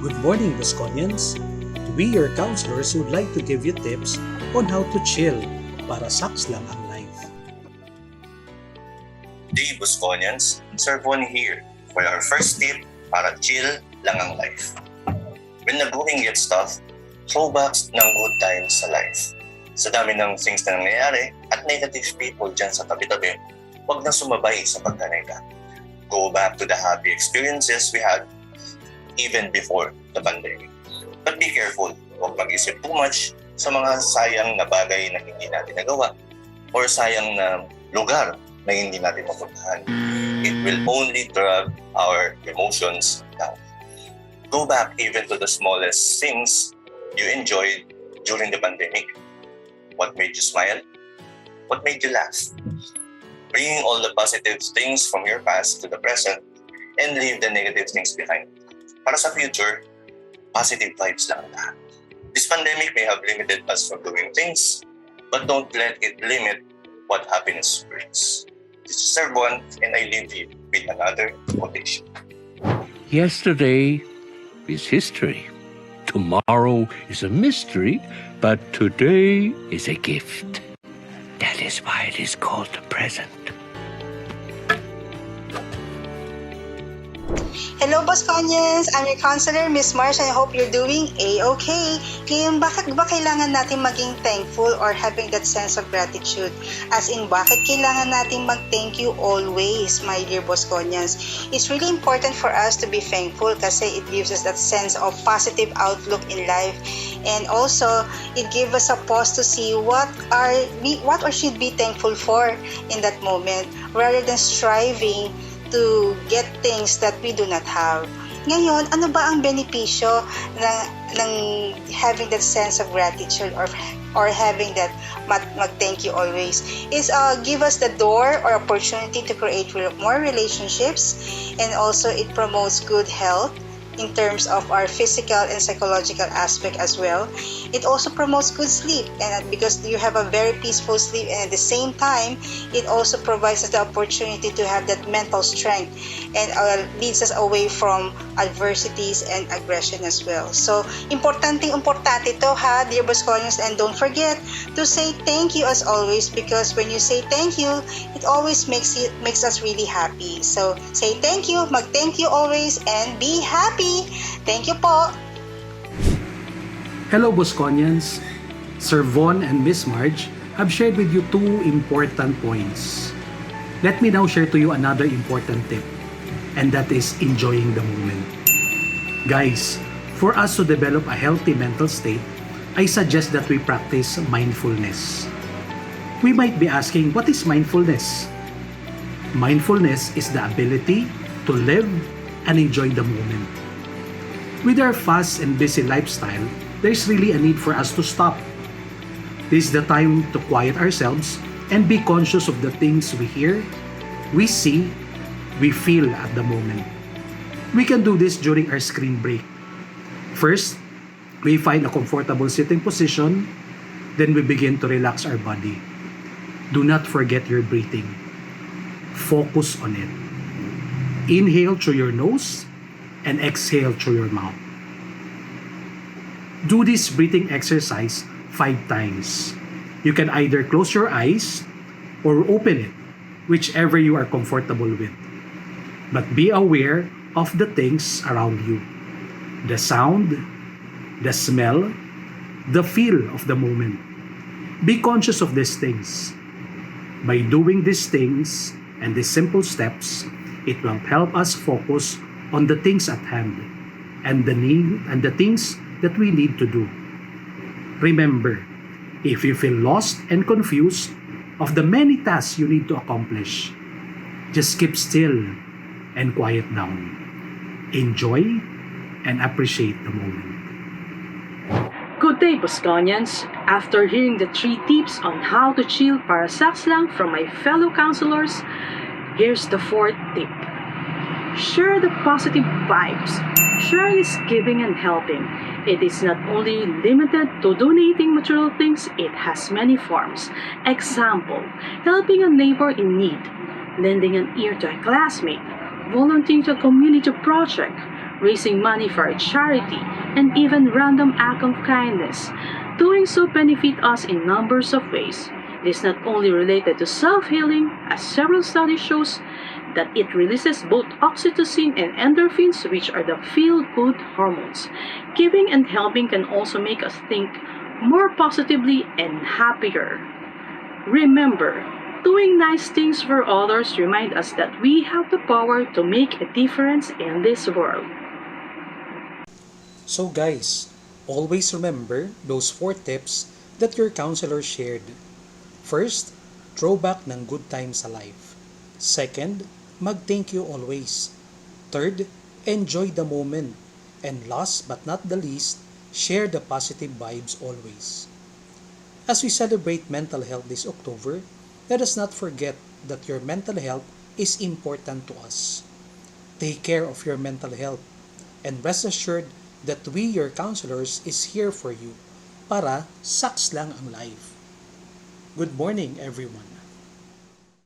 Good morning, Bosconians! We, your counselors, would like to give you tips on how to chill para saks lang ang life. Hey, Bosconians! Sir Von here for our first tip para chill lang ang life. When the going gets tough, throwbacks ng good times sa life. Sa dami ng things na nangyayari at negative people dyan sa tabi-tabi, huwag na sumabay sa pagkanega. Go back to the happy experiences we had even before the pandemic. But be careful, huwag mag-isip too much sa mga sayang na bagay na hindi natin nagawa or sayang na lugar na hindi natin mapuntahan. It will only drag our emotions down. Go back even to the smallest things you enjoyed during the pandemic. What made you smile? What made you laugh? Bring all the positive things from your past to the present and leave the negative things behind. Para sa future, positive vibes lang lahat. This pandemic may have limited us from doing things, but don't let it limit what happiness brings. This is Sir Bon, and I leave you with another quotation. Yesterday is history. Tomorrow is a mystery, but today is a gift. That is why it is called the present. Hello, Bosconians! I'm your counselor, Miss Marsh, and I hope you're doing A-okay. Ngayon, bakit ba kailangan natin maging thankful or having that sense of gratitude? As in, bakit kailangan natin mag-thank you always, my dear Bosconians? It's really important for us to be thankful kasi it gives us that sense of positive outlook in life. And also, it gives us a pause to see what or should be thankful for in that moment, rather than striving to get things that we do not have. Ngayon, ano ba ang benepisyo ng having that sense of gratitude or having that mag-thank you always? Is give us the door or opportunity to create more relationships, and also it promotes good health in terms of our physical and psychological aspect as well. It also promotes good sleep, and because you have a very peaceful sleep, and at the same time, it also provides us the opportunity to have that mental strength and leads us away from adversities and aggression as well. So, importante to ha, dear Bosconians, and don't forget to say thank you as always, because when you say thank you, it always makes us really happy. So, say thank you, mag-thank you always, and be happy. Thank you po. Hello, Bosconians! Sir Von and Miss Marge have shared with you two important points. Let me now share to you another important tip, and that is enjoying the moment. Guys, for us to develop a healthy mental state, I suggest that we practice mindfulness. We might be asking, what is mindfulness? Mindfulness is the ability to live and enjoy the moment. With our fast and busy lifestyle, there's really a need for us to stop. This is the time to quiet ourselves and be conscious of the things we hear, we see, we feel at the moment. We can do this during our screen break. First, we find a comfortable sitting position, then we begin to relax our body. Do not forget your breathing. Focus on it. Inhale through your nose and exhale through your mouth. Do this breathing exercise 5 times. You can either close your eyes or open it, whichever you are comfortable with. But be aware of the things around you. The sound, the smell, the feel of the moment. Be conscious of these things. By doing these things and these simple steps, it will help us focus on the things at hand and the things that we need to do. Remember, if you feel lost and confused of the many tasks you need to accomplish, just keep still and quiet down. Enjoy and appreciate the moment. Good day, Bosconians! After hearing the 3 tips on how to chill para saks lang from my fellow counselors, here's the 4th tip. Share the positive vibes. Sharing is giving and helping. It is not only limited to donating material things, it has many forms. Example, helping a neighbor in need, lending an ear to a classmate, volunteering to a community project, raising money for a charity, and even random act of kindness. Doing so benefit us in numbers of ways. It is not only related to self-healing, as several studies shows that it releases both oxytocin and endorphins, which are the feel-good hormones. Giving and helping can also make us think more positively and happier. Remember, doing nice things for others remind us that we have the power to make a difference in this world. So guys, always remember those 4 tips that your counselor shared. First, throwback ng good times sa life. Second, mag-thank you always. Third, enjoy the moment. And last but not the least, share the positive vibes always. As we celebrate mental health this October, let us not forget that your mental health is important to us. Take care of your mental health and rest assured that we, your counselors, is here for you para saks lang ang life. Good morning, everyone.